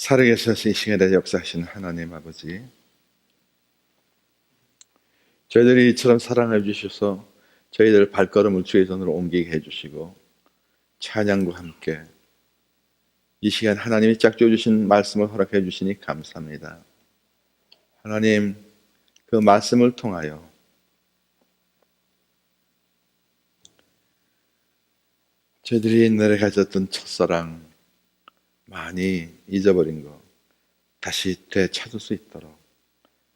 살아계셔서 이 시간에 역사하시는 하나님 아버지, 저희들이 이처럼 사랑해 주셔서 저희들 발걸음을 주의 손으로 옮기게 해주시고, 찬양과 함께 이 시간 하나님이 짝지어 주신 말씀을 허락해 주시니 감사합니다. 하나님, 그 말씀을 통하여 저희들이 옛날에 가졌던 첫사랑, 많이 잊어버린 거 다시 되찾을 수 있도록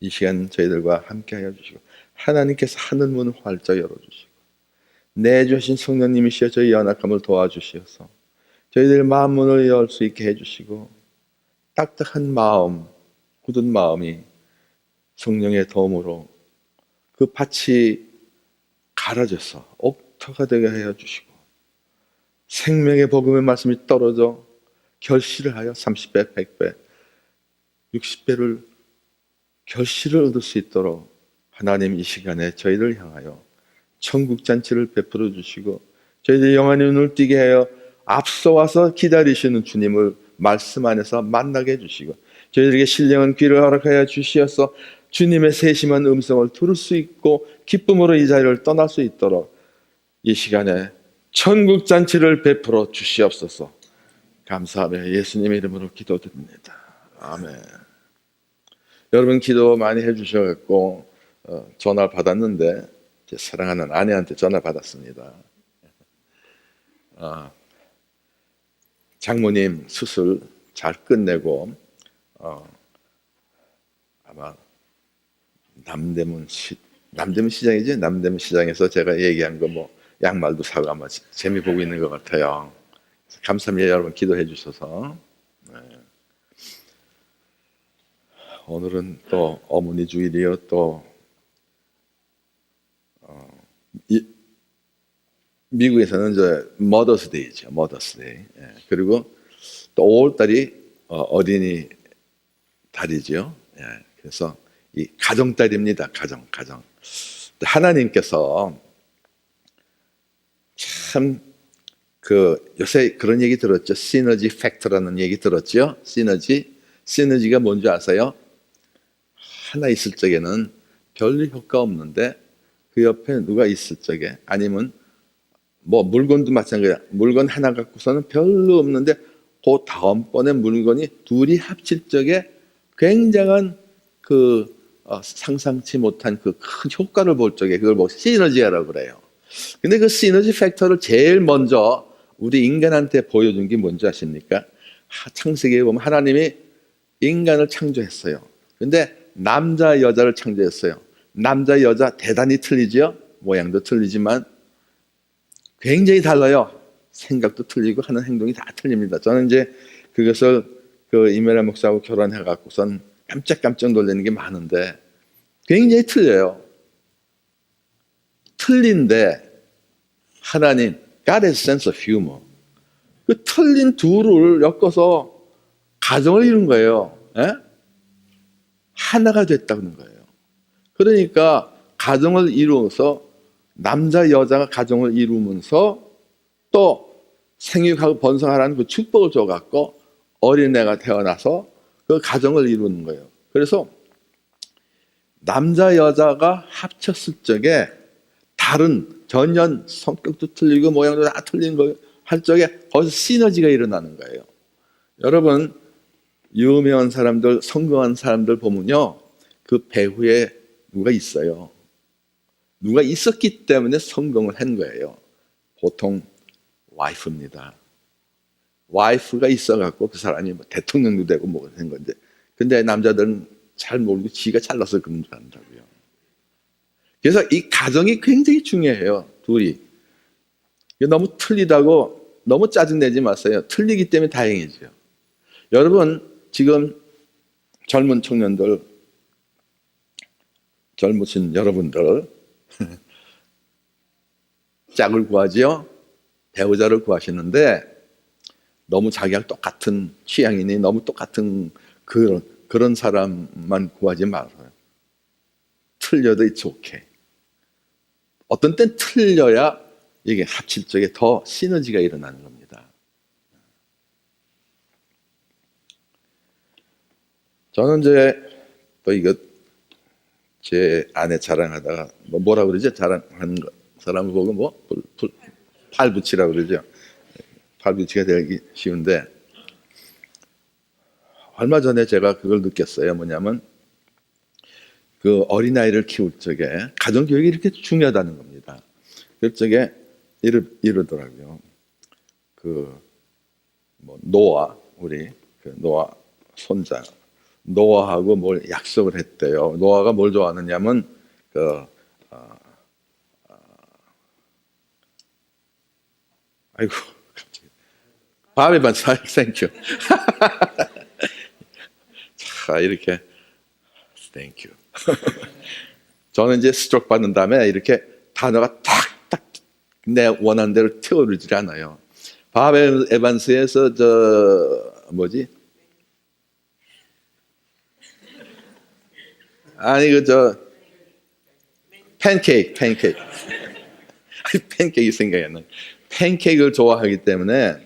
이 시간 저희들과 함께 하여 주시고, 하나님께서 하늘 문을 활짝 열어주시고 내주신 성령님이시여 저희 연약함을 도와주시어서 저희들 마음 문을 열 수 있게 해주시고, 딱딱한 마음, 굳은 마음이 성령의 도움으로 그 밭이 갈아져서 옥토가 되게 하여 주시고, 생명의 복음의 말씀이 떨어져 결실을 하여 30배, 100배, 60배를 결실을 얻을 수 있도록 하나님 이 시간에 저희를 향하여 천국잔치를 베풀어 주시고, 저희들 영원히 눈을 띄게 하여 앞서와서 기다리시는 주님을 말씀 안에서 만나게 해주시고, 저희들에게 신령한 귀를 허락하여 주시어서 주님의 세심한 음성을 들을 수 있고 기쁨으로 이 자리를 떠날 수 있도록 이 시간에 천국잔치를 베풀어 주시옵소서. 감사하며 예수님의 이름으로 기도드립니다. 아멘. 여러분 기도 많이 해주셔갖고 전화를 받았는데, 제 사랑하는 아내한테 전화 받았습니다. 장모님 수술 잘 끝내고 아마 남대문 시장이지? 남대문 시장에서 제가 얘기한 거 뭐 양말도 사고 아마 재미 보고 있는 것 같아요. 감사합니다. 여러분 기도해 주셔서. 네. 오늘은 또 어머니 주일이요. 또 미국에서는 이제 머더스데이죠. 머더스데이. 예. 그리고 또 5월달이 어린이 달이죠. 예. 그래서 이 가정달입니다. 가정. 하나님께서 참 요새 그런 얘기 들었죠. 시너지 팩터라는 얘기 들었죠. 시너지가 뭔지 아세요? 하나 있을 적에는 별 효과 없는데 그 옆에 누가 있을 적에, 아니면 뭐 물건도 마찬가지야. 물건 하나 갖고서는 별로 없는데 그 다음번에 물건이 둘이 합칠 적에 굉장한 상상치 못한 그 큰 효과를 볼 적에 그걸 뭐 시너지라고 그래요. 근데 그 시너지 팩터를 제일 먼저 우리 인간한테 보여준 게 뭔지 아십니까? 창세기에 보면 하나님이 인간을 창조했어요. 근데 남자 여자를 창조했어요. 남자 여자 대단히 틀리죠. 모양도 틀리지만 굉장히 달라요. 생각도 틀리고 하는 행동이 다 틀립니다. 저는 이제 그것을 이메라 목사하고 결혼해 갖고선 깜짝 놀라는 게 많은데, 굉장히 틀려요. 틀린데 하나님, God has sense of humor. 그 틀린 둘을 엮어서 가정을 이룬 거예요. 예? 하나가 됐다는 거예요. 그러니까 가정을 이루어서 남자 여자가 가정을 이루면서 또 생육하고 번성하라는 그 축복을 줘갖고 어린애가 태어나서 그 가정을 이루는 거예요. 그래서 남자 여자가 합쳤을 적에 다른 전혀 성격도 틀리고 모양도 다 틀린 거 할 적에 거기서 시너지가 일어나는 거예요. 여러분 유명한 사람들, 성공한 사람들 보면요, 그 배후에 누가 있어요. 누가 있었기 때문에 성공을 한 거예요. 보통 와이프입니다. 와이프가 있어갖고 그 사람이 뭐 대통령도 되고 뭐 한 건데, 근데 남자들은 잘 모르고 지가 잘나서 그런 줄 안다고요. 그래서 이 가정이 굉장히 중요해요. 둘이 너무 틀리다고 너무 짜증내지 마세요. 틀리기 때문에 다행이죠. 여러분 지금 젊은 청년들, 젊으신 여러분들 짝을 구하지요. 배우자를 구하시는데 너무 자기랑 똑같은 취향이니 너무 똑같은 그런 사람만 구하지 말아요. 틀려도 it's okay. 어떤 땐 틀려야 이게 합칠 적에 더 시너지가 일어나는 겁니다. 저는 이제 또 이거 제 아내 자랑하다가 뭐라 그러죠? 자랑하는 사람을 보고 팔붙이라고 그러죠. 팔붙이가 되기 쉬운데 얼마 전에 제가 그걸 느꼈어요. 뭐냐면 그 어린아이를 키울 적에 가정교육이 이렇게 중요하다는 겁니다. 그 적에 이러더라고요. 노아, 우리 노아 손자 노아하고 뭘 약속을 했대요. 노아가 뭘 좋아하느냐면 아이고 갑자기 밤에 반사 땡큐. 자 이렇게 땡큐. 저는 이제 스트로크 받는 다음에 이렇게 단어가 탁탁 내 원하는 대로 튀어오르질 않아요. 밥 에반스에서 아니 팬케이크 팬케이크 생각이 안 나. 팬케이크를 좋아하기 때문에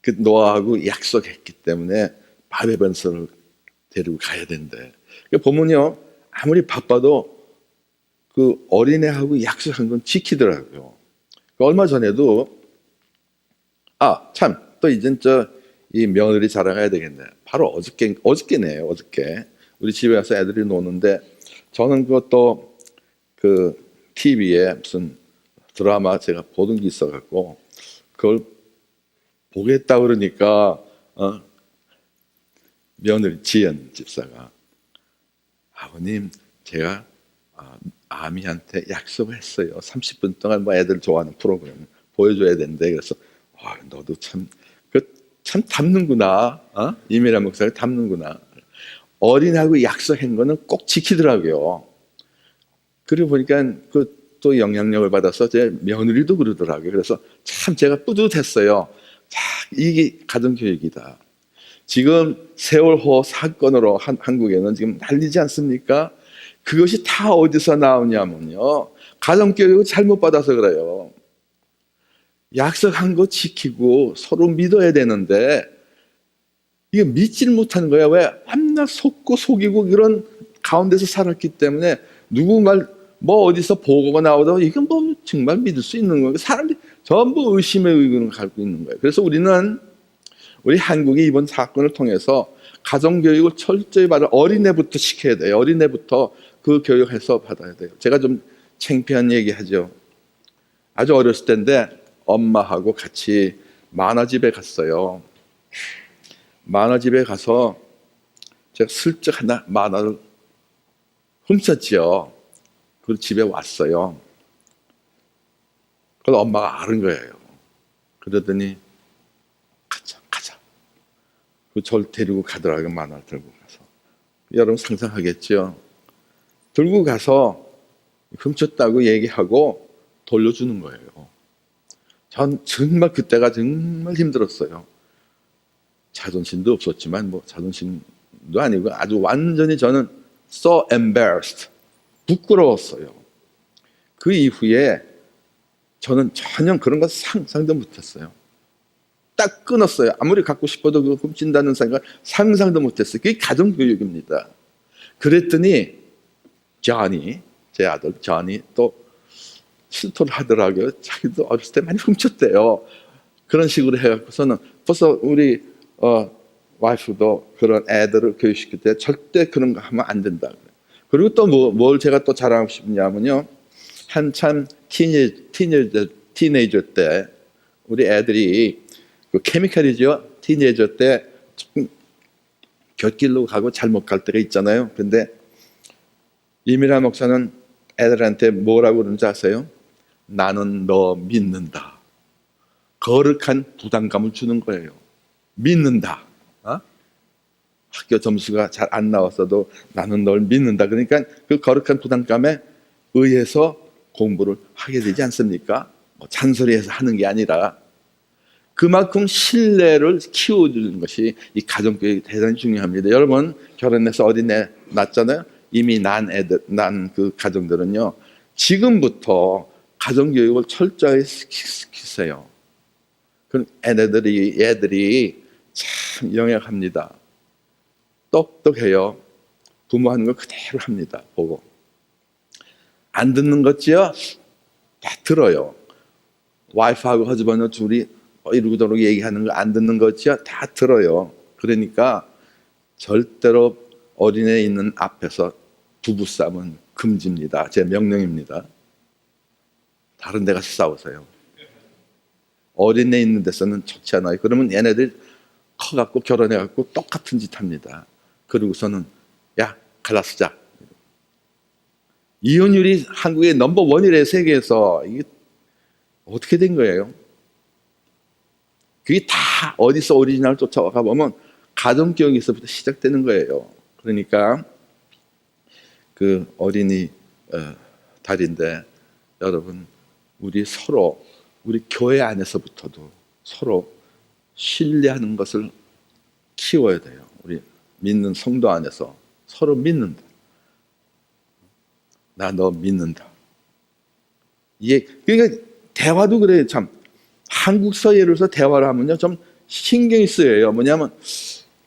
그 노아하고 약속했기 때문에 밥 에반스를 데리고 가야 된대. 보면요 아무리 바빠도 그 어린애하고 약속한 건 지키더라고요. 얼마 전에도 참 또 이젠 이 며느리 자랑해야 되겠네. 바로 어저께네요. 어저께 우리 집에 와서 애들이 노는데 저는 그것도 그 TV에 무슨 드라마 제가 보던 게 있어갖고 그걸 보겠다 그러니까 며느리 지연 집사가 아버님 제가 아미한테 약속을 했어요. 30분 동안 뭐 애들 좋아하는 프로그램 보여줘야 된대. 그래서 너도 참 담는구나. 이미라 목사를 담는구나. 어린하고 약속한 거는 꼭 지키더라고요. 그러고 보니까 또 영향력을 받아서 제 며느리도 그러더라고요. 그래서 참 제가 뿌듯했어요. 자, 이게 가정교육이다. 지금 세월호 사건으로 한국에는 지금 난리지 않습니까? 그것이 다 어디서 나오냐면요. 가정교육을 잘못 받아서 그래요. 약속한 거 지키고 서로 믿어야 되는데 이게 믿지를 못하는 거야. 왜? 밤낮 속고 속이고 이런 가운데서 살았기 때문에 누구 말 어디서 보고가 나오다가 이건 정말 믿을 수 있는 거예요. 사람들이 전부 의심의 의견을 갖고 있는 거예요. 그래서 우리 한국이 이번 사건을 통해서 가정교육을 철저히 받아 어린애부터 시켜야 돼요. 어린애부터 그 교육해서 받아야 돼요. 제가 좀 창피한 얘기하죠. 아주 어렸을 때인데 엄마하고 같이 만화집에 갔어요. 만화집에 가서 제가 슬쩍 하나 만화를 훔쳤죠. 그리고 집에 왔어요. 그래서 엄마가 아는 거예요. 그러더니 가자. 저를 데리고 가더라고요. 만화를 들고 가서. 여러분 상상하겠죠. 들고 가서 훔쳤다고 얘기하고 돌려주는 거예요. 전 정말 그때가 정말 힘들었어요. 자존심도 없었지만 자존심도 아니고 아주 완전히 저는 so embarrassed, 부끄러웠어요. 그 이후에 저는 전혀 그런 거 상상도 못했어요. 딱 끊었어요. 아무리 갖고 싶어도 그거 훔친다는 생각 상상도 못했어요. 그게 가정교육입니다. 그랬더니 제 아들 존이 또 실토를 하더라고요. 자기도 어렸을 때 많이 훔쳤대요. 그런 식으로 해갖고서는 벌써 우리 와이프도 그런 애들을 교육시킬 때 절대 그런 거 하면 안 된다. 그리고 또 뭘 제가 또 자랑하고 싶냐면요. 한참 티네이저 때 우리 애들이 그 케미칼이죠. 티네이저 때 조금 곁길로 가고 잘못 갈 때가 있잖아요. 근데 이미라 목사는 애들한테 뭐라고 그러는지 아세요? 나는 너 믿는다. 거룩한 부담감을 주는 거예요. 믿는다. 학교 점수가 잘 안 나왔어도 나는 널 믿는다. 그러니까 그 거룩한 부담감에 의해서 공부를 하게 되지 않습니까? 잔소리해서 하는 게 아니라 그만큼 신뢰를 키워주는 것이 이 가정교육이 대단히 중요합니다. 여러분 결혼해서 어린애 낳잖아요. 이미 난 그 가정들은요. 지금부터 가정교육을 철저히 시키세요. 그럼 애들이 참 영약합니다. 똑똑해요. 부모 하는 거 그대로 합니다. 보고. 안 듣는 거지요? 다 들어요. 와이프하고 허즈번드 둘이 이러고저러고 얘기하는 거 안 듣는 거지요? 다 들어요. 그러니까 절대로 어린애 있는 앞에서 부부싸움은 금지입니다. 제 명령입니다. 다른 데 가서 싸우세요. 어린애 있는 데서는 좋지 않아요. 그러면 얘네들 커갖고 결혼해갖고 똑같은 짓 합니다. 그러고서는 야 갈라쓰자. 이혼율이 한국의 넘버원이래요. 세계에서. 이게 어떻게 된 거예요? 그게 다 어디서 오리지널 쫓아가 보면 가정교육에서부터 시작되는 거예요. 그러니까 그 어린이 달인데 여러분 우리 서로 우리 교회 안에서부터도 서로 신뢰하는 것을 키워야 돼요. 우리 믿는 성도 안에서 서로 믿는다. 나 너 믿는다. 이게 그러니까 대화도 그래요. 참 한국서 예를 들어서 대화를 하면요 좀 신경이 쓰여요. 뭐냐면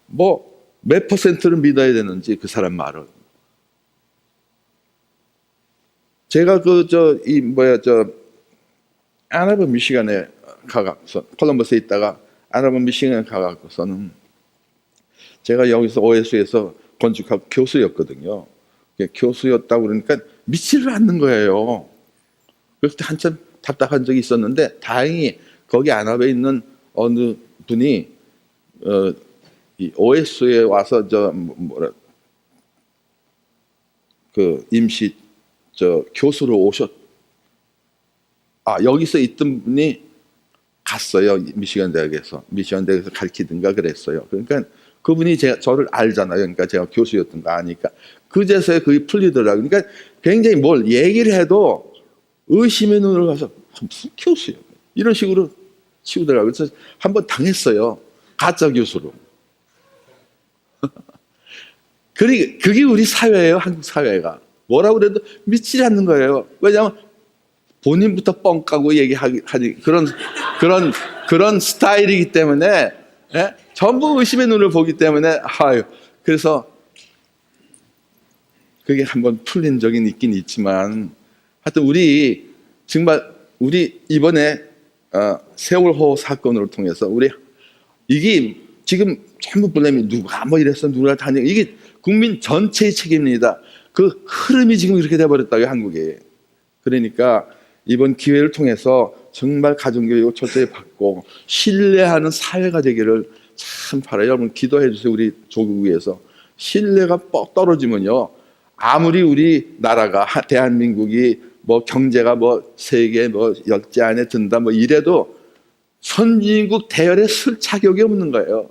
뭐 몇 퍼센트를 믿어야 되는지 그 사람 말을. 제가 아나버 미시간에 가서 콜럼버스에 있다가 아나버 미시간에 가서는 제가 여기서 OSU에서 건축학 교수였거든요. 교수였다고 그러니까 믿지를 않는 거예요. 그래서 한참 답답한 적이 있었는데 다행히 거기 아나베에 있는 어느 분이 이 OSU에 와서 임시 교수로 여기서 있던 분이 갔어요. 미시간 대학에서 가르치든가 그랬어요. 그러니까 그분이 저를 알잖아요. 그러니까 제가 교수였던 거 아니까 그제서야 그게 풀리더라고요. 그러니까 굉장히 뭘 얘기를 해도 의심의 눈으로 가서 무슨 교수요? 이런 식으로 치우더라고요. 그래서 한번 당했어요. 가짜 교수로. 그게 우리 사회예요. 한국 사회가. 뭐라고 그래도 믿지 않는 거예요. 왜냐하면 본인부터 뻥 까고 얘기하니 그런 스타일이기 때문에 전부 의심의 눈을 보기 때문에 그래서 그게 한번 풀린 적이 있긴 있지만 하여튼 우리 이번에 세월호 사건으로 통해서 이게 지금 전부 블레임이 누가 뭐 이랬어 누가 다니 이게 국민 전체의 책임입니다. 그 흐름이 지금 이렇게 돼버렸다고요 한국에. 그러니까 이번 기회를 통해서 정말 가정교육을 철저히 받고 신뢰하는 사회가 되기를 참 바라요. 여러분 기도해 주세요. 우리 조국 위해서. 신뢰가 떨어지면요 아무리 우리 나라가 대한민국이 뭐 경제가 뭐 세계 뭐 열째 안에 든다 뭐 이래도 선진국 대열에 설 자격이 없는 거예요.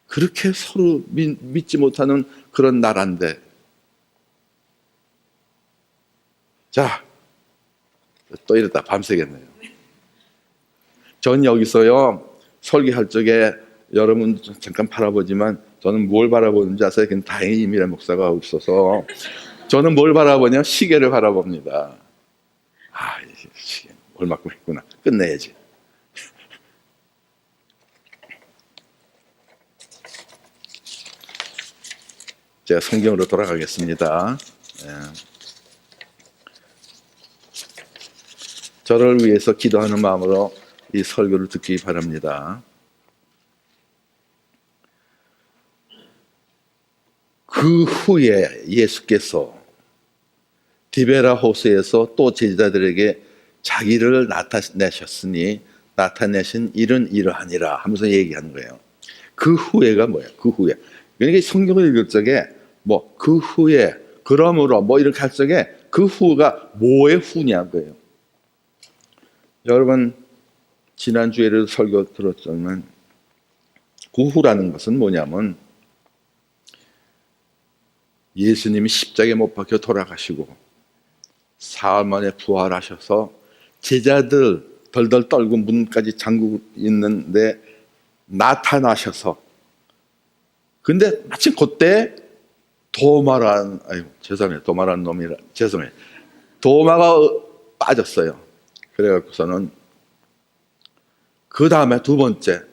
그렇게 서로 믿지 못하는 그런 나라인데. 자, 또 이러다 밤새겠네요. 전 여기서요 설교할 적에 여러분 잠깐 바라보지만 저는 뭘 바라보는지 아세요? 다행히 이미래 목사가 없어서 저는 뭘 바라보냐? 시계를 바라봅니다. 시계 얼마큼 했구나. 끝내야지. 제가 성경으로 돌아가겠습니다. 저를 위해서 기도하는 마음으로 이 설교를 듣기 바랍니다. 그 후에 예수께서 디베라 호수에서 또 제자들에게 자기를 나타내신 일은 이러하니라 하면서 얘기하는 거예요. 그 후에가 뭐예요? 그 후에. 그러니까 성경을 읽을 적에 그 후에 그러므로 이렇게 할 적에 그 후가 뭐의 후냐고요. 여러분 지난주에도 설교 들었지만 그 후라는 것은 뭐냐면 예수님이 십자가에 못 박혀 돌아가시고 사흘 만에 부활하셔서 제자들 덜덜 떨고 문까지 잠그고 있는데 나타나셔서 근데 마침 그때 도마가 빠졌어요. 그래갖고서는 그 다음에 두 번째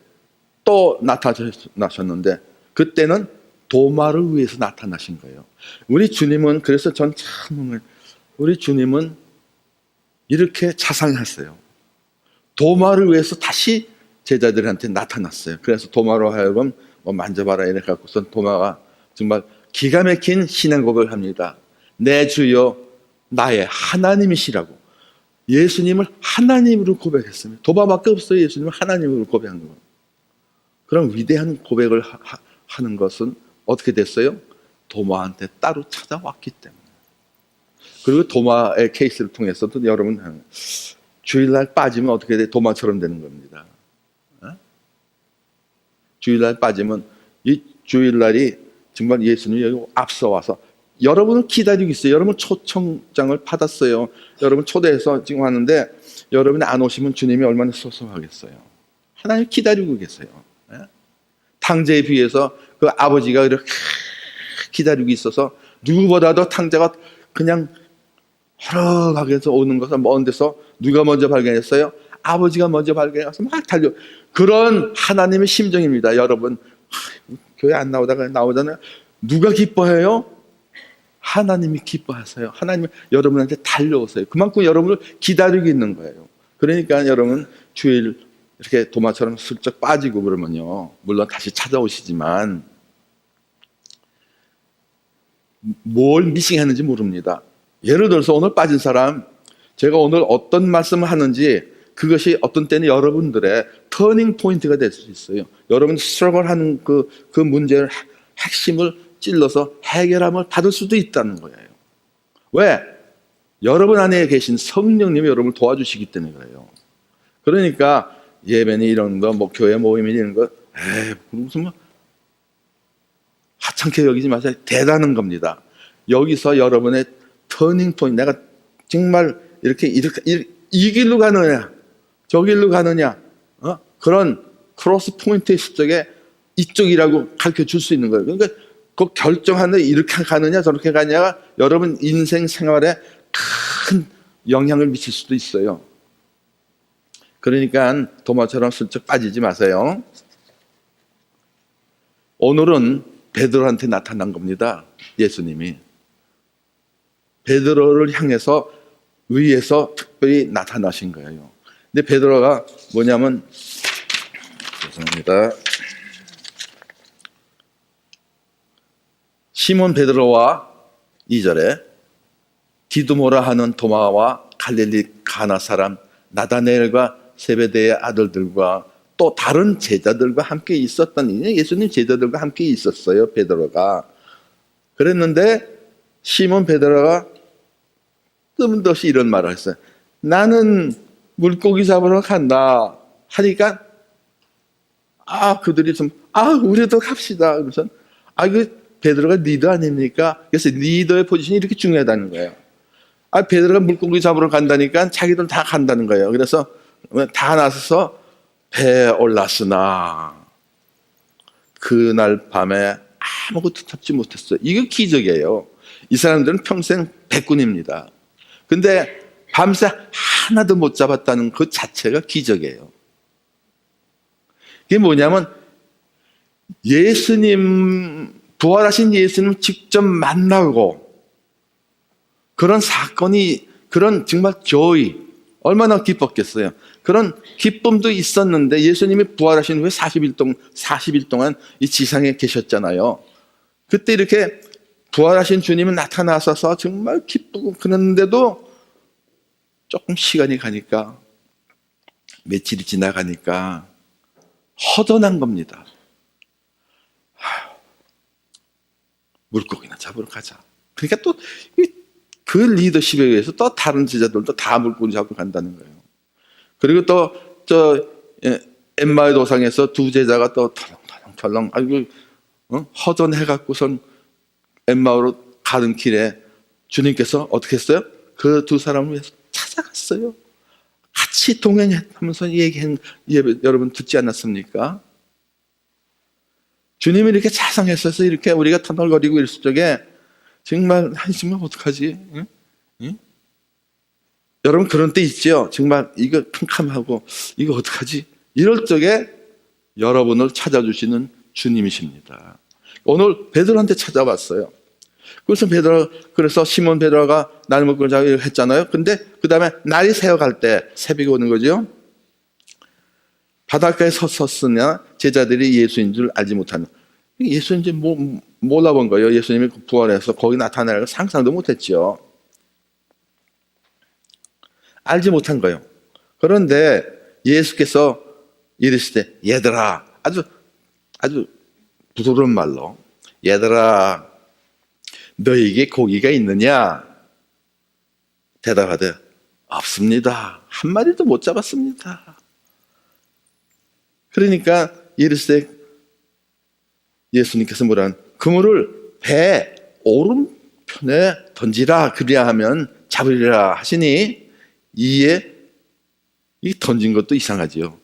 또 나타나셨는데 그때는 도마를 위해서 나타나신 거예요. 우리 주님은, 그래서 전 참, 우리 주님은 이렇게 자상했어요. 도마를 위해서 다시 제자들한테 나타났어요. 그래서 도마로 하여금 만져봐라 이래 갖고선 도마가 정말 기가 막힌 신앙 고백을 합니다. 내 주여 나의 하나님이시라고. 예수님을 하나님으로 고백했습니다. 도마밖에 없어요. 예수님을 하나님으로 고백한 거. 그런 위대한 고백을 하는 것은 어떻게 됐어요? 도마한테 따로 찾아왔기 때문에. 그리고 도마의 케이스를 통해서도 여러분, 주일날 빠지면 어떻게 돼? 도마처럼 되는 겁니다. 주일날 빠지면 이 주일날이 정말 예수님이 여기 앞서와서 여러분을 기다리고 있어요. 여러분 초청장을 받았어요. 여러분 초대해서 지금 왔는데 여러분이 안 오시면 주님이 얼마나 소송하겠어요. 하나님 기다리고 계세요. 탕자에 비해서 그 아버지가 이렇게 기다리고 있어서 누구보다도 탕자가 그냥 허락하게 해서 오는 것을 먼 데서 누가 먼저 발견했어요? 아버지가 먼저 발견해서 막 달려. 그런 하나님의 심정입니다. 여러분, 교회 안 나오다가 나오잖아요. 누가 기뻐해요? 하나님이 기뻐하세요. 하나님이 여러분한테 달려오세요. 그만큼 여러분을 기다리고 있는 거예요. 그러니까 여러분 주일 이렇게 도마처럼 슬쩍 빠지고 그러면요, 물론 다시 찾아오시지만 뭘 미싱하는지 모릅니다. 예를 들어서 오늘 빠진 사람, 제가 오늘 어떤 말씀을 하는지 그것이 어떤 때는 여러분들의 터닝 포인트가 될 수 있어요. 여러분 스트러글하는 그 문제의 핵심을 찔러서 해결함을 받을 수도 있다는 거예요. 왜? 여러분 안에 계신 성령님이 여러분을 도와주시기 때문에 그래요. 그러니까 예배니 이런 거, 교회 모임이 이런 거, 무슨 하찮게 여기지 마세요. 대단한 겁니다. 여기서 여러분의 터닝 포인트, 내가 정말 이렇게 이 길로 가느냐, 저 길로 가느냐, 그런 크로스 포인트의 시적에 이쪽이라고 가르쳐 줄 수 있는 거예요. 그러니까 그 결정하는 이렇게 가느냐 저렇게 가느냐가 여러분 인생 생활에 큰 영향을 미칠 수도 있어요. 그러니까 도마처럼 슬쩍 빠지지 마세요. 오늘은 베드로한테 나타난 겁니다. 예수님이 베드로를 향해서 위에서 특별히 나타나신 거예요. 근데 베드로가 뭐냐면, 죄송합니다. 시몬 베드로와 2절에 디두모라 하는 도마와 갈릴리 가나 사람 나다나엘과 세베대의 아들들과 또 다른 제자들과 함께 있었던, 예수님 제자들과 함께 있었어요. 베드로가. 그랬는데 시몬 베드로가 뜸없이 이런 말을 했어요. 나는 물고기 잡으러 간다 하니까 그들이 우리도 갑시다. 그래서 베드로가 리더 아닙니까? 그래서 리더의 포지션이 이렇게 중요하다는 거예요. 베드로가 물고기 잡으러 간다니까 자기들 다 간다는 거예요. 그래서 다 나서서 배에 올랐으나 그날 밤에 아무것도 잡지 못했어요. 이게 기적이에요. 이 사람들은 평생 백군입니다. 근데 밤새 하나도 못 잡았다는 그 자체가 기적이에요. 이게 뭐냐면 부활하신 예수님 직접 만나고 그런 사건이, 그런 정말 joy, 얼마나 기뻤겠어요. 그런 기쁨도 있었는데 예수님이 부활하신 후에 40일 동안 이 지상에 계셨잖아요. 그때 이렇게 부활하신 주님이 나타나셔서 정말 기쁘고 그런데도 조금 시간이 가니까, 며칠이 지나가니까 허전한 겁니다. 물고기나 잡으러 가자. 그러니까 또 그 리더십에 의해서 또 다른 제자들도 다 물고기 잡으러 간다는 거예요. 그리고 또 엠마의 도상에서 두 제자가 또 털렁털렁 허전해갖고선 엠마오로 가는 길에 주님께서 어떻게 했어요? 그 두 사람을 위해서 찾아갔어요. 같이 동행하면서 얘기한 여러분 듣지 않았습니까? 주님이 이렇게 자상했어서 이렇게 우리가 터널거리고 있을 적에 정말 어떡하지? 응? 응? 여러분 그런 때 있죠? 정말 이거 캄캄하고 이거 어떡하지? 이럴 적에 여러분을 찾아주시는 주님이십니다. 오늘 베드로한테 찾아왔어요. 그래서 시몬 베드로가 나를 먹고 자기를 했잖아요. 근데 그 다음에 날이 새어갈 때 새벽이 오는 거죠. 바닷가에 섰으나 제자들이 예수인 줄 알지 못하는, 예수인지 몰라본 거예요. 예수님이 부활해서 거기 나타날 걸 상상도 못했죠. 알지 못한 거예요. 그런데 예수께서 이르시되 얘들아, 아주 부드러운 말로, 얘들아 너에게 고기가 있느냐? 대답하되 없습니다. 한 마리도 못 잡았습니다. 그러니까 이르시되 예수님께서 뭐라는, 그물을 배 오른편에 던지라, 그리하면 잡으리라 하시니, 이에 이 던진 것도 이상하지요.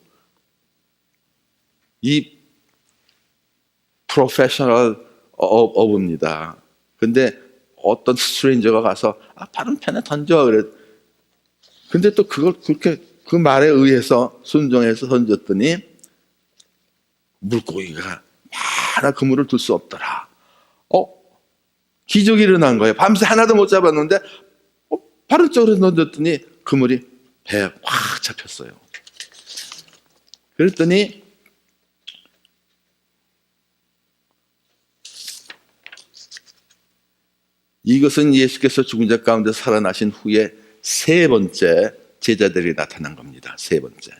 이 프로페셔널 어부입니다. 근데 어떤 스트레인저가 가서 바른 편에 던져 그래. 근데 또 그걸 그렇게 그 말에 의해서 순종해서 던졌더니 물고기가 많아 그물을 둘 수 없더라. 기적이 일어난 거예요. 밤새 하나도 못 잡았는데 바른 쪽으로 던졌더니 그물이 배에 확 잡혔어요. 그랬더니 이것은 예수께서 죽은 자 가운데 살아나신 후에 세 번째 제자들이 나타난 겁니다. 세 번째.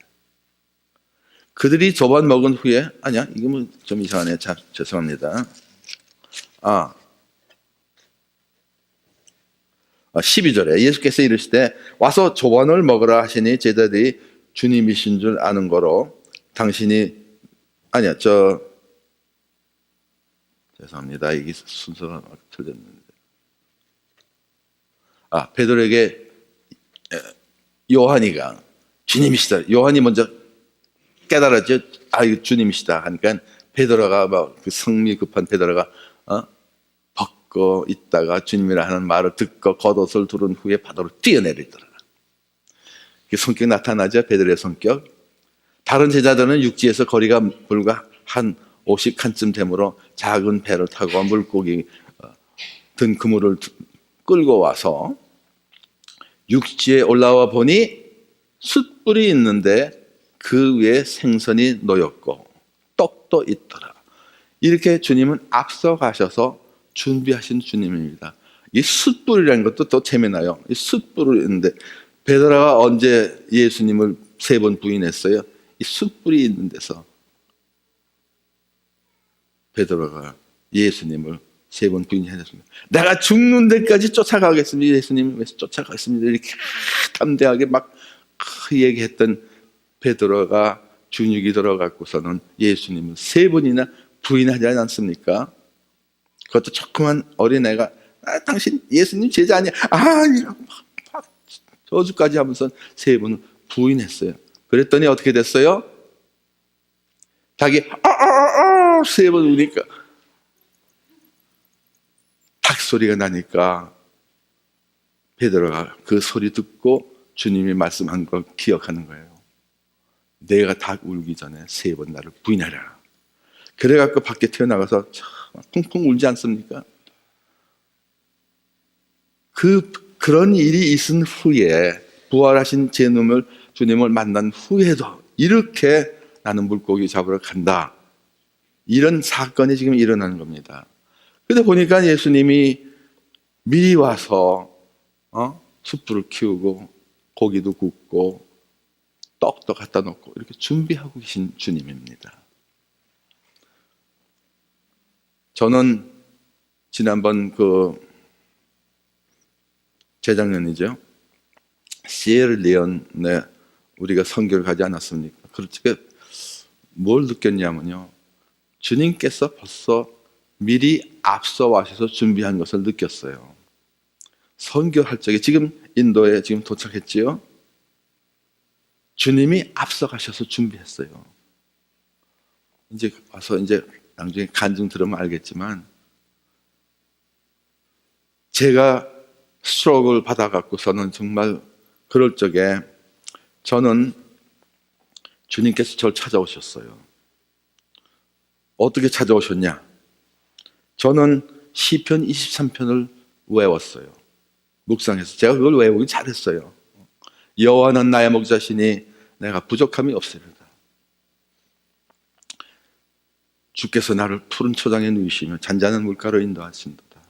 그들이 저번 먹은 후에, 아니야, 이거 뭐 좀 이상하네요. 죄송합니다. 12절에 예수께서 이르시되 와서 조반을 먹으라 하시니 제자들이 주님이신 줄 아는 거로 당신이, 아니야, 죄송합니다. 이게 순서가 틀렸는데. 베드로에게 요한이가 주님이시다. 요한이 먼저 깨달았죠. 이거 주님이시다 하니까 베드로가 그 성미 급한 베드로가 벗고 있다가 주님이라 하는 말을 듣고 겉옷을 두른 후에 바다로 뛰어내리더라. 그 성격 나타나죠. 베드로의 성격. 다른 제자들은 육지에서 거리가 불과 한 50칸쯤 되므로 작은 배를 타고 물고기 든 그물을 끌고 와서 육지에 올라와 보니 숯불이 있는데 그 위에 생선이 놓였고 떡도 있더라. 이렇게 주님은 앞서가셔서 준비하신 주님입니다. 이 숯불이라는 것도 또 재미나요. 이 숯불이 있는데 베드로가 언제 예수님을 세 번 부인했어요? 이 숯불이 있는 데서 베드로가 예수님을 세 번 부인했습니다. 내가 죽는 데까지 쫓아가겠습니다. 예수님 위해서 쫓아가겠습니다. 이렇게 담대하게 막 얘기했던 베드로가 준육이 들어갖고서는 예수님을 세 번이나 부인하지 않습니까? 그것도 조그만 어린애가 당신 예수님 제자 아니야? 저주까지 하면서 세 번을 부인했어요. 그랬더니 어떻게 됐어요? 자기 세 번 우니까 닭 소리가 나니까 베드로가 그 소리 듣고 주님이 말씀한 걸 기억하는 거예요. 내가 닭 울기 전에 세 번 나를 부인하라. 그래갖고 밖에 튀어나가서 펑펑 울지 않습니까? 그런 일이 있은 후에 부활하신 주님을 만난 후에도 이렇게 나는 물고기 잡으러 간다. 이런 사건이 지금 일어나는 겁니다. 근데 보니까 예수님이 미리 와서 숯불을 키우고 고기도 굽고 떡도 갖다 놓고 이렇게 준비하고 계신 주님입니다. 저는 지난번 재작년이죠. 시에르리온에 우리가 선교를 가지 않았습니까? 그렇게 뭘 느꼈냐면요. 주님께서 벌써 미리 앞서 와셔서 준비한 것을 느꼈어요. 선교할 적에 지금 인도에 지금 도착했지요. 주님이 앞서 가셔서 준비했어요. 이제 와서 나중에 간증 들으면 알겠지만 제가 스트로크를 받아갖고서는 정말 그럴 적에 저는 주님께서 저를 찾아오셨어요. 어떻게 찾아오셨냐? 저는 시편 23편을 외웠어요. 묵상해서 제가 그걸 외우기 잘했어요. 여호와는 나의 목자시니 내가 부족함이 없으리로다. 주께서 나를 푸른 초장에 누이시며 잔잔한 물가로 인도하신도다.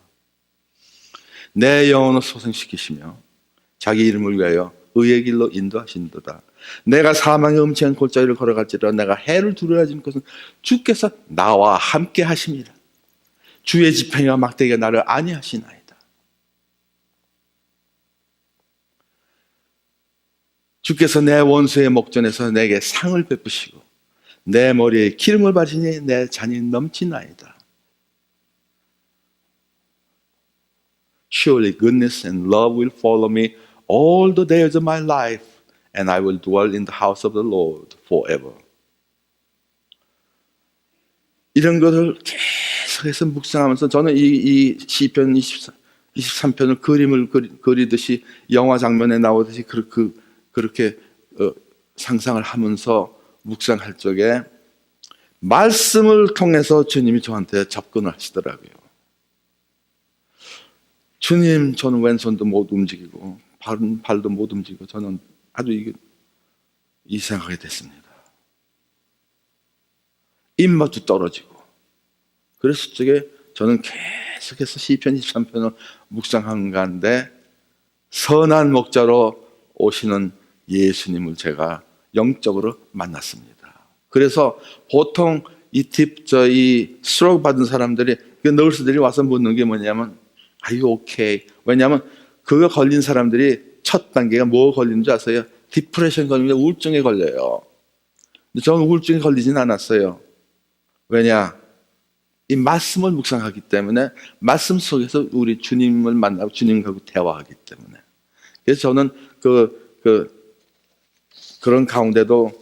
내 영혼을 소생시키시며 자기 이름을 위하여 의의 길로 인도하신도다. 내가 사망의 음침한 골짜기를 걸어갈지라 내가 해를 두려워하지 것은 주께서 나와 함께 하심이라. 주의 지팡이와 막대기가 나를 안위하시나이다. 주께서 내 원수의 목전에서 내게 상을 베푸시고 내 머리에 기름을 바르시니 내 잔이 넘치나이다. Surely goodness and love will follow me all the days of my life, and I will dwell in the house of the Lord forever. 이런 것을 계속해서 묵상하면서 저는 이 시편 23편을 그림을 그리듯이 영화 장면에 나오듯이 그렇게 상상을 하면서 묵상할 적에 말씀을 통해서 주님이 저한테 접근을 하시더라고요. 주님, 저는 왼손도 못 움직이고 발도 못 움직이고 저는 아주 이상하게 됐습니다. 입맛도 떨어지고. 그랬을 적에 저는 계속해서 시편 23편을 묵상한 가운데 선한 목자로 오시는 예수님을 제가 영적으로 만났습니다. 그래서 보통 이 스트로크 받은 사람들이, 그 너스들이 와서 묻는 게 뭐냐면 Are you okay? 왜냐하면 그거 걸린 사람들이 첫 단계가 뭐 걸리는 줄 아세요? 디프레션 걸리면 우울증에 걸려요. 근데 저는 우울증에 걸리진 않았어요. 왜냐? 이 말씀을 묵상하기 때문에 말씀 속에서 우리 주님을 만나고 주님과 대화하기 때문에. 그래서 저는 그런 가운데도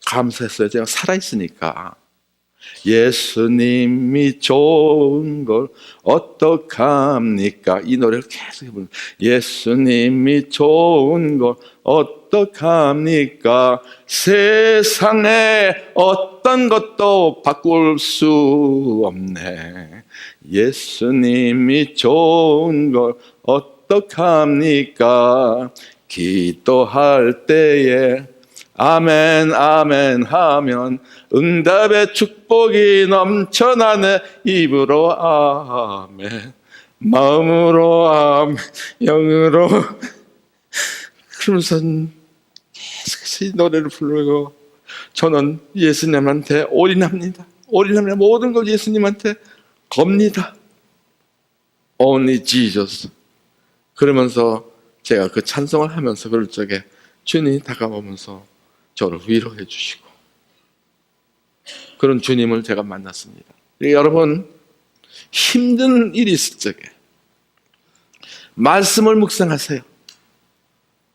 감사했어요. 제가 살아있으니까. 예수님이 좋은 걸 어떡합니까? 이 노래를 계속 해보는. 예수님이 좋은 걸 어떡합니까? 세상에 어떤 것도 바꿀 수 없네. 예수님이 좋은 걸 어떡합니까? 기도할 때에 아멘 아멘 하면 응답의 축복이 넘쳐나네. 입으로 아멘, 마음으로 아멘, 영으로. 그러면서 계속해서 이 노래를 부르고 저는 예수님한테 올인합니다. 올인합니다. 모든 걸 예수님한테 겁니다. Only Jesus. 그러면서 제가 그 찬송을 하면서 그럴 적에 주님이 다가오면서 저를 위로해 주시고 그런 주님을 제가 만났습니다. 여러분, 힘든 일이 있을 적에 말씀을 묵상하세요.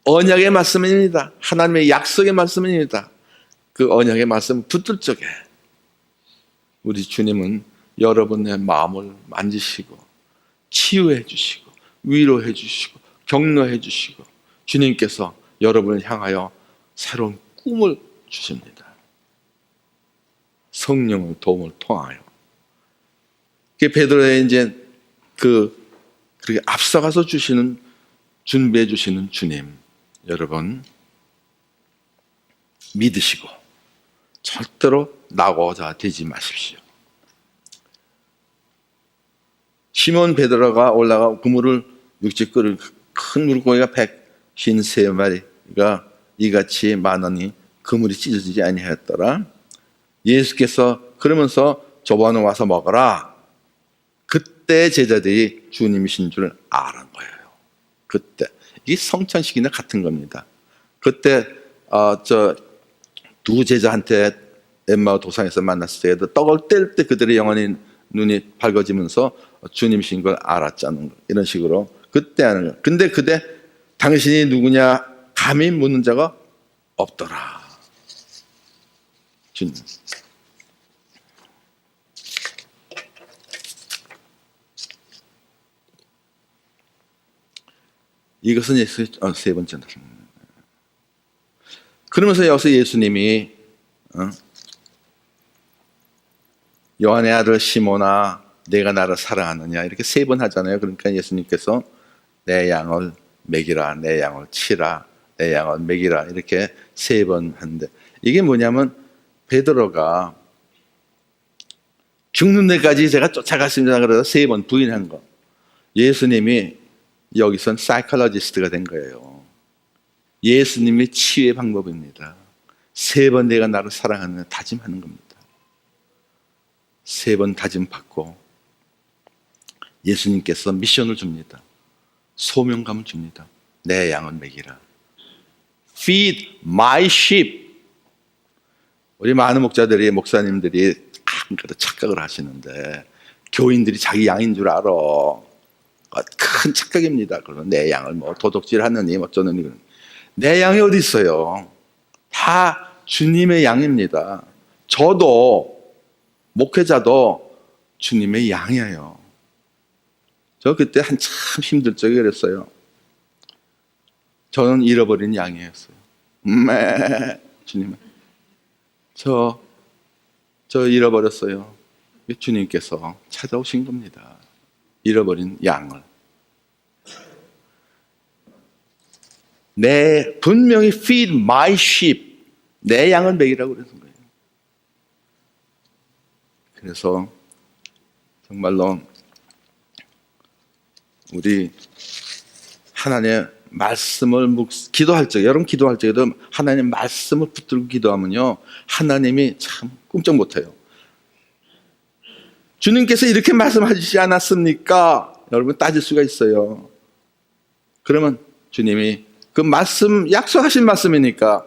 언약의 말씀입니다. 하나님의 약속의 말씀입니다. 그 언약의 말씀 붙들 적에 우리 주님은 여러분의 마음을 만지시고 치유해 주시고 위로해 주시고 격려해 주시고 주님께서 여러분을 향하여 새로운 꿈을 주십니다. 성령의 도움을 통하여. 베드로의 이제 그렇게 앞서가서 준비해 주시는 주님, 여러분 믿으시고 절대로 낙오자 되지 마십시오. 시몬 베드로가 올라가 그물을 육지 끓을 큰 물고기가 153마리가 이같이 많으니 그물이 찢어지지 아니하였더라. 예수께서 그러면서 저번에 와서 먹어라. 그때 제자들이 주님이신 줄 아는 거예요. 그때 이 성찬식이나 같은 겁니다. 그때 두 제자한테 엠마오 도상에서 만났을 때에도 떡을 뗄 때 그들의 영혼이 눈이 밝아지면서 주님이신 걸 알았자는 거. 이런 식으로 그때 하는 거예요. 근데 그때 당신이 누구냐 감히 묻는 자가 없더라. 주님. 이것은 예수의 세 번째다. 그러면서 여기서 예수님이 요한의 아들 시몬아 내가 나를 사랑하느냐 이렇게 3번 하잖아요. 그러니까 예수님께서 내 양을 먹이라, 내 양을 치라, 내 양을 먹이라 이렇게 3번 하는데, 이게 뭐냐면 베드로가 죽는 데까지 제가 쫓아갔습니다 그래서 3번 부인한 거. 예수님이 여기선 사이콜로지스트가 된 거예요. 예수님이 치유의 방법입니다. 3번 내가 나를 사랑하는 다짐하는 겁니다. 3번 다짐 받고 예수님께서 미션을 줍니다. 소명감을 줍니다. 내 양을 먹이라. Feed my sheep. 우리 많은 목사님들이 착각을 하시는데, 교인들이 자기 양인 줄 알아. 큰 착각입니다. 그러면 내 양을 뭐 도둑질하느니 어쩌느니. 내 양이 어디 있어요? 다 주님의 양입니다. 저도, 목회자도 주님의 양이에요. 저 그때 한참 힘들 적에 그랬어요. 저는 잃어버린 양이었어요. 주님은 저 잃어버렸어요. 주님께서 찾아오신 겁니다. 잃어버린 양을. 분명히 feed my sheep, 내 양을 먹이라고 그러는 거예요. 그래서 정말로 우리 하나님의 말씀을 기도할 적에, 여러분 기도할 적에도 하나님의 말씀을 붙들고 기도하면요, 하나님이 참 꼼짝 못해요. 주님께서 이렇게 말씀하시지 않았습니까? 여러분 따질 수가 있어요. 그러면 주님이 그 말씀, 약속하신 말씀이니까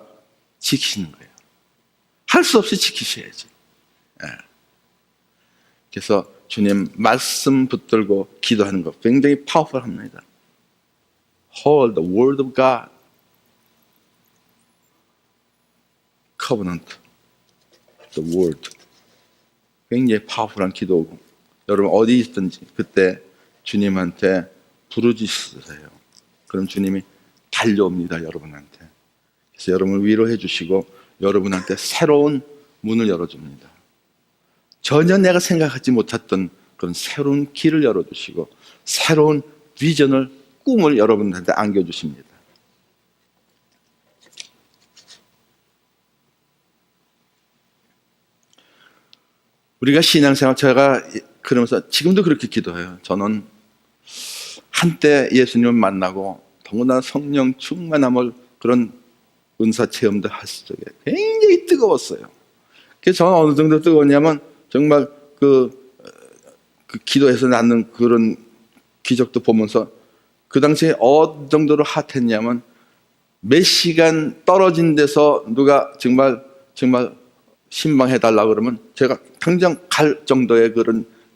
지키시는 거예요. 할 수 없이 지키셔야지. 그래서 주님 말씀 붙들고 기도하는 거 굉장히 파워풀합니다. Hold the word of God. Covenant. The word. 굉장히 파워풀한 기도고, 여러분 어디 있든지 그때 주님한테 부르짖으세요. 그럼 주님이 달려옵니다, 여러분한테. 그래서 여러분을 위로해 주시고 여러분한테 새로운 문을 열어줍니다. 전혀 내가 생각하지 못했던 그런 새로운 길을 열어주시고 새로운 비전을, 꿈을 여러분한테 안겨주십니다. 우리가 신앙생활, 제가 그러면서 지금도 그렇게 기도해요. 저는 한때 예수님을 만나고 더구나 성령 충만함을, 그런 은사 체험도 했을 적에 굉장히 뜨거웠어요. 그래서 저는 어느 정도 뜨거웠냐면 정말 그 기도해서 낳는 그런 기적도 보면서 그 당시에 어느 정도로 핫했냐면, 몇 시간 떨어진 데서 누가 정말 신방해달라고 그러면 제가 당장 갈 정도의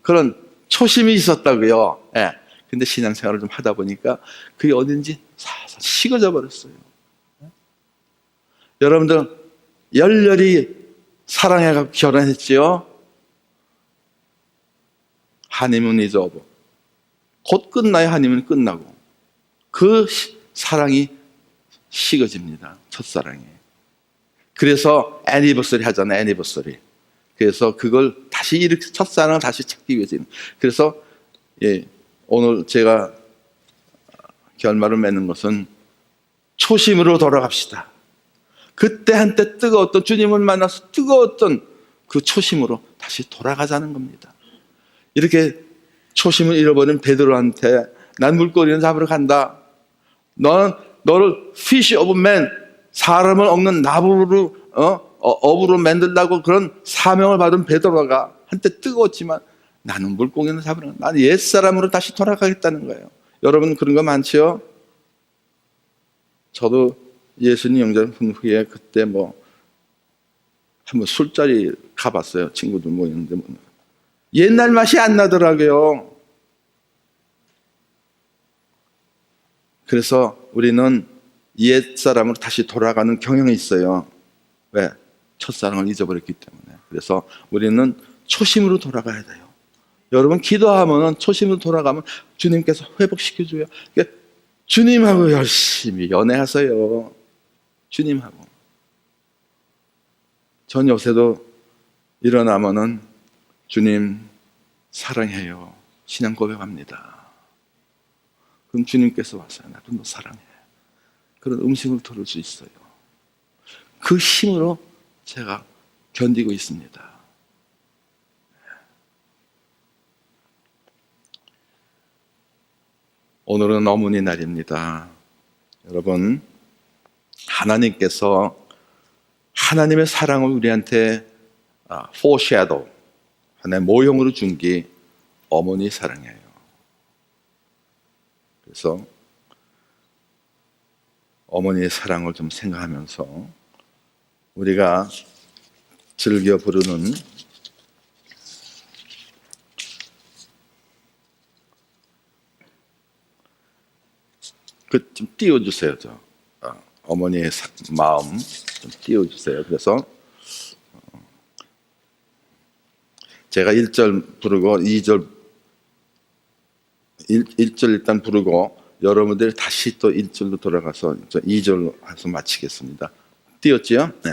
그런 초심이 있었다고요. 예. 근데 신앙생활을 좀 하다 보니까 그게 어딘지 사서 식어져 버렸어요. 여러분들 열렬히 사랑해서 결혼했지요? 하니문 이즈 오버. 곧 끝나요. 하니문이 끝나고 그 사랑이 식어집니다. 첫사랑이. 그래서 애니버서리 하잖아요. 애니버서리. 그래서 그걸 다시 이렇게 첫사랑을 다시 찾기 위해서. 그래서 오늘 제가 결말을 맺는 것은 초심으로 돌아갑시다. 그때 한때 뜨거웠던, 주님을 만나서 뜨거웠던 그 초심으로 다시 돌아가자는 겁니다. 이렇게 초심을 잃어버린 베드로한테 난 물고기를 잡으러 간다. 너를 fish of men, 사람을 얻는 나무로 어부로 만들라고 그런 사명을 받은 베드로가 한때 뜨거웠지만 나는 물고기를 잡으러, 나는 옛사람으로 다시 돌아가겠다는 거예요. 여러분 그런 거 많지요? 저도 예수님 영접 후에 그때 한번 술자리 가봤어요. 친구들 모이는데 옛날 맛이 안 나더라고요. 그래서 우리는 옛사람으로 다시 돌아가는 경향이 있어요. 왜? 첫사랑을 잊어버렸기 때문에. 그래서 우리는 초심으로 돌아가야 돼요. 여러분 기도하면 초심으로 돌아가면 주님께서 회복시켜줘요. 그러니까 주님하고 열심히 연애하세요. 주님하고. 전 요새도 일어나면은 주님, 사랑해요. 신앙 고백합니다. 그럼 주님께서 와서 나도 너 사랑해. 그런 음식을 들을 수 있어요. 그 힘으로 제가 견디고 있습니다. 오늘은 어머니 날입니다. 여러분, 하나님께서 하나님의 사랑을 우리한테 foreshadow, 하나의 모형으로 준 게 어머니 사랑이에요. 그래서 어머니의 사랑을 좀 생각하면서 우리가 즐겨 부르는 그 좀 띄워주세요. 어머니의 마음 좀 띄워주세요. 그래서 제가 1절 부르고 2절 1절 일단 부르고 여러분들이 다시 또 1절로 돌아가서 2절로 해서 마치겠습니다. 띄웠지요? 네.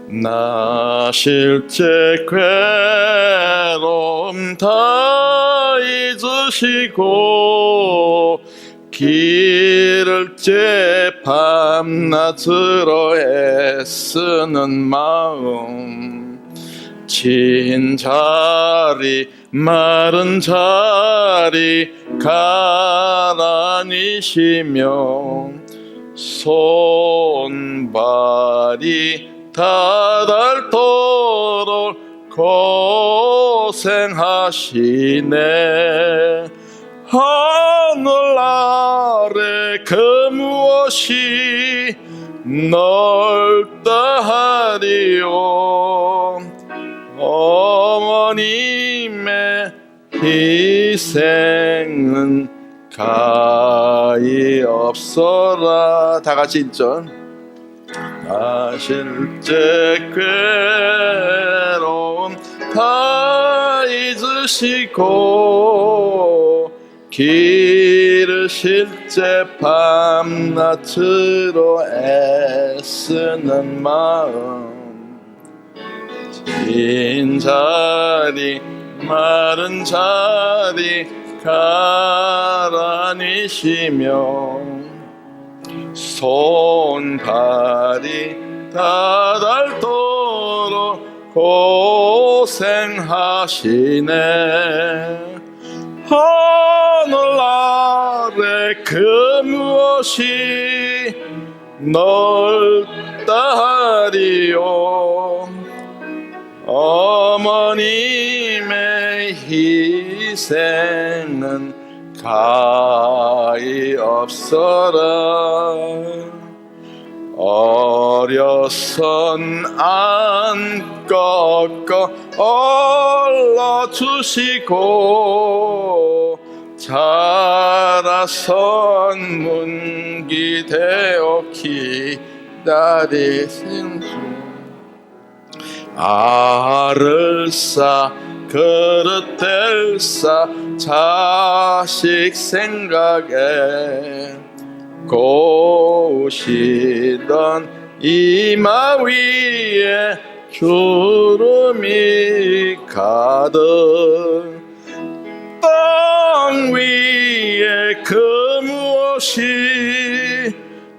나 실제 괴로움 다 잊으시고 길을 째 밤낮으로 애쓰는 마음 진 자리 마른 자리 가라니시며 손발이 닿을도록 고생하시네. 하늘 아래 그 무엇이 넓다 하리요. 어머님의 희생은 가히 없어라. 다 같이 있죠. 나 실제 괴로움 다 잊으시고 길을 실제 밤낮으로 애쓰는 마음 진 자리 마른 자리 가라니시며 손발이 닿을도록 고생하시네. 하늘 아래 그 무엇이 넓다 하리요. 어머님의 희생은 가히 없어라. 어려선 안 꺾어 올라주시고 자라선 문기되어 기다리신 주 알을 싸 그릇 될 싸 자식 생각에 고우시던 이마 위에 주름이 가득 땅 위에 그 무엇이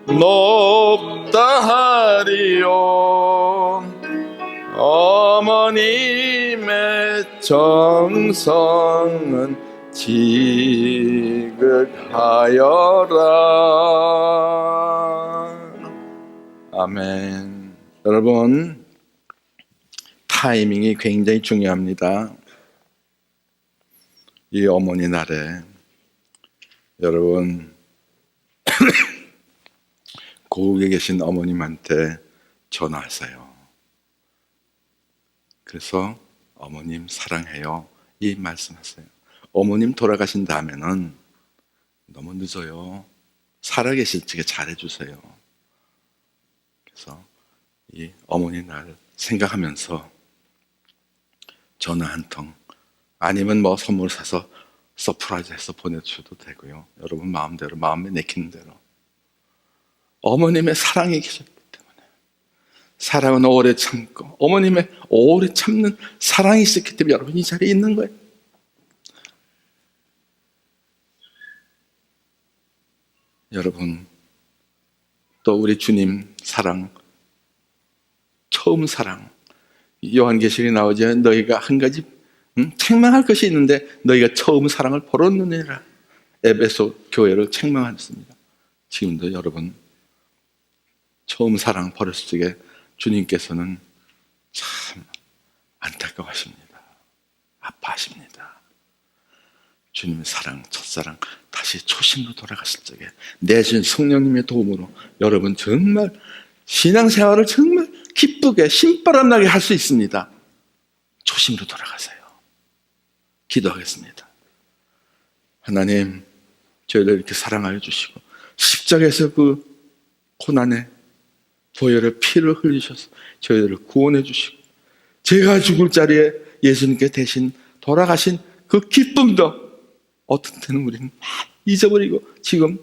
높다 하리요. 어머님의 정성은 지극하여라. 아멘. 여러분, 타이밍이 굉장히 중요합니다. 이 어머니 날에 여러분 고국에 계신 어머님한테 전화하세요. 그래서 어머님 사랑해요 이 말씀하세요. 어머님 돌아가신 다음에는 너무 늦어요. 살아계실 적에 잘해주세요. 그래서 이 어머니 날 생각하면서 전화 한 통, 아니면 뭐 선물 사서 서프라이즈해서 보내주셔도 되고요. 여러분 마음대로, 마음에 내키는 대로. 어머님의 사랑이 계셨기 때문에, 사랑은 오래 참고 어머님의 오래 참는 사랑이 있었기 때문에 여러분 이 자리에 있는 거예요. 여러분, 또 우리 주님 사랑, 처음 사랑, 요한계시록에 나오죠. 너희가 한 가지 책망할 것이 있는데 너희가 처음 사랑을 버렸느니라. 에베소 교회를 책망했습니다. 지금도 여러분 처음 사랑 버렸을 적에 주님께서는 참 안타까워하십니다. 아파하십니다. 주님의 사랑, 첫사랑 다시 초심으로 돌아가실 적에 내신 성령님의 도움으로 여러분 정말 신앙생활을 정말 기쁘게 신바람나게 할 수 있습니다. 초심으로 돌아가세요. 기도하겠습니다. 하나님, 저희를 이렇게 사랑하여 주시고 십자가에서 그 고난의 보혈의 피를 흘리셔서 저희들을 구원해 주시고 제가 죽을 자리에 예수님께 대신 돌아가신 그 기쁨도 어떤 때는 우리는 잊어버리고 지금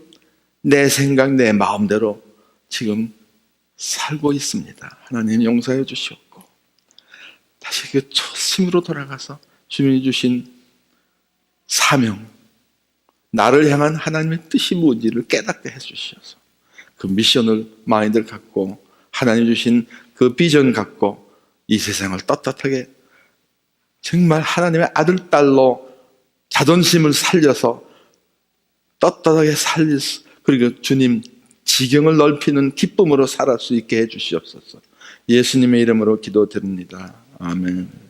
내 생각, 내 마음대로 지금 살고 있습니다. 하나님 용서해 주시옵고 다시 그 초심으로 돌아가서 주님이 주신 사명, 나를 향한 하나님의 뜻이 뭔지를 깨닫게 해주셔서 그 미션을 마인드를 갖고 하나님 주신 그 비전 갖고 이 세상을 떳떳하게 정말 하나님의 아들, 딸로 자존심을 살려서 떳떳하게 살려서 그리고 주님 지경을 넓히는 기쁨으로 살아갈 수 있게 해주시옵소서. 예수님의 이름으로 기도드립니다. 아멘.